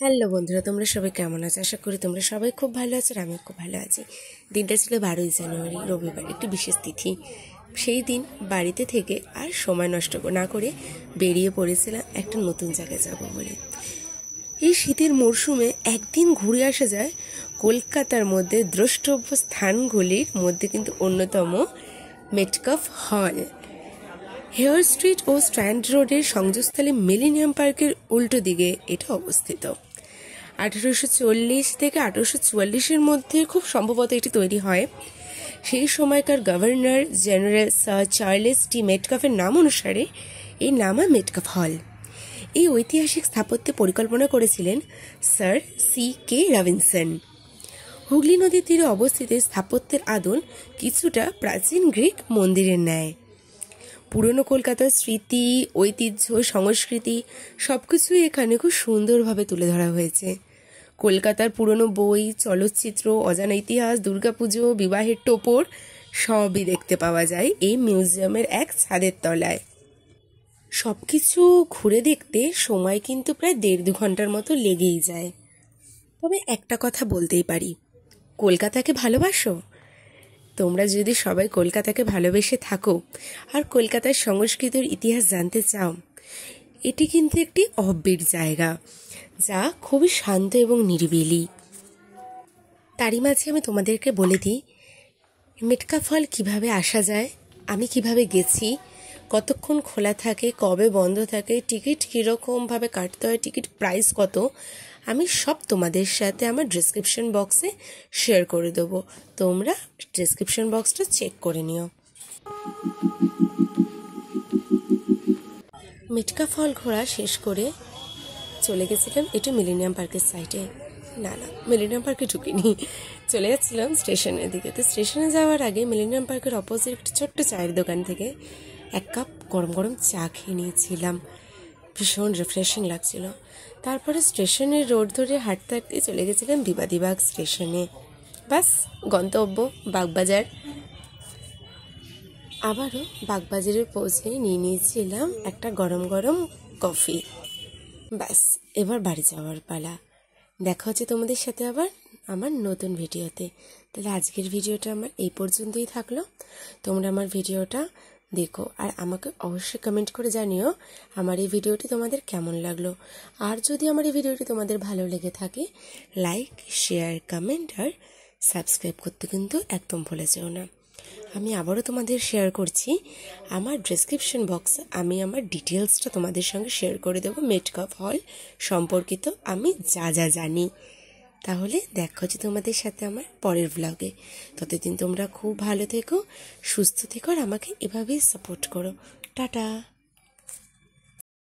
Hello বন্ধুরা, তোমরা সবাই কেমন আছো? আশা করি তোমরা সবাই খুব ভালো আছো আর আমিও খুব ভালো আছি। দিনটা ছিল 12ই জানুয়ারি, রবিবার, একটি বিশেষ তিথি। সেই দিন বাড়িতে থেকে আর সময় নষ্ট না করে বেরিয়ে পড়েছিলাম একটা নতুন জায়গায় যাব বলে। এই শীতের মরশুমে একদিন ঘুরে আসা যায় কলকাতার মধ্যে দ্রষ্টব্য স্থানগুলির মধ্যে কিন্তু অন্যতম মেটকাফ হল। হেয়ার স্ট্রিট ও স্ট্র্যান্ড রোডের সংযোগস্থলে মিলেনিয়াম পার্কের উল্টো দিকে এটা অবস্থিত। 1840 থেকে 1844-এর মধ্যে খুব সম্ভবত এটি তৈরি হয়। সেই সময়কার গভর্নর জেনারেল স্যার চার্লেস টি মেটকাফের নাম অনুসারে এই নাম মেটকাফ হল। এই ঐতিহাসিক স্থাপত্যে পরিকল্পনা করেছিলেন স্যার C.K. রবিনসন। হুগলি নদীর তীরে অবস্থিত স্থাপত্যের আদল কিছুটা প্রাচীন গ্রিক মন্দিরের ন্যায়। পুরনো কলকাতার স্মৃতি, ঐতিহ্য, সংস্কৃতি সবকিছুই এখানে খুব সুন্দরভাবে তুলে ধরা হয়েছে। কলকাতার পুরনো বই, চলচ্চিত্র, অজানা ইতিহাস, দুর্গাপুজো, বিবাহের টোপর সবই দেখতে পাওয়া যায় এই মিউজিয়ামের এক ছাদের তলায়। সবকিছু ঘুরে দেখতে সময় কিন্তু প্রায় 1.5-2 ঘন্টার মতো লেগেই যায়। তবে একটা কথা বলতেই পারি, কলকাতাকে ভালোবাসো? তোমরা যদি সবাই কলকাতাকে ভালোবেসে থাকো আর কলকাতার সংস্কৃতির ইতিহাস জানতে চাও, এটি কিন্তু একটি অফবিট জায়গা যা খুবই শান্ত এবং নিরিবিলি। তারই মাঝে আমি তোমাদেরকে বলে দিই মেটকাফ হল কীভাবে আসা যায়, আমি কিভাবে গেছি, কতক্ষণ খোলা থাকে, কবে বন্ধ থাকে, টিকিট কীরকমভাবে কাটতে হয়, টিকিট প্রাইস কত, আমি সব তোমাদের সাথে আমার ডেসক্রিপশন বক্সে শেয়ার করে দেবো। তোমরা ডেসক্রিপশন বক্সটা চেক করে নিও। মেটকাফ হল ঘোরা শেষ করে চলে গেছিলাম একটু মিলেনিয়াম পার্কের সাইডে। না, মিলেনিয়াম পার্কে ঢুকিনি, চলে যাচ্ছিলাম স্টেশনের দিকে। তো স্টেশনে যাওয়ার আগে মিলেনিয়াম পার্কের অপোজিট একটি ছোট্ট চায়ের দোকান থেকে 1 কাপ গরম গরম চা খেয়ে নিয়েছিলাম। ভীষণ রিফ্রেশিং লাগছিল। তারপরে স্টেশনের রোড ধরে হাঁটতে হাঁটতে চলে গেছিলাম বিবাদীবাগ স্টেশনে। বাস, গন্তব্য বাগবাজার। আবারও বাগবাজারে পৌঁছে নিয়ে নিয়েছিলাম একটা গরম গরম কফি। ব্যাস, এবার বাড়ি যাওয়ার পালা। দেখা হচ্ছে তোমাদের সাথে আবার আমার নতুন ভিডিওতে। তাহলে আজকের ভিডিওটা আমার এই পর্যন্তই থাকলো। তোমরা আমার ভিডিওটা দেখো আর আমাকে অবশ্যই কমেন্ট করে জানিও আমার এই ভিডিওটি তোমাদের কেমন লাগলো। আর যদি আমার এই ভিডিওটি তোমাদের ভালো লেগে থাকে, লাইক, শেয়ার, কমেন্ট আর সাবস্ক্রাইব করতে কিন্তু একদম ভুলে যেও না। আমি আবারও তোমাদের শেয়ার করছি আমার ডেসক্রিপশন বক্সে, আমি আমার ডিটেলসটা তোমাদের সঙ্গে শেয়ার করে দেবো মেটকাফ হল সম্পর্কিত আমি যা যা জানি। তাহলে দেখা হচ্ছে তোমাদের সাথে আমার পরের ব্লগে। ততদিন তোমরা খুব ভালো থেকো, সুস্থ থেকো আর আমাকে এভাবেই সাপোর্ট করো। টাটা।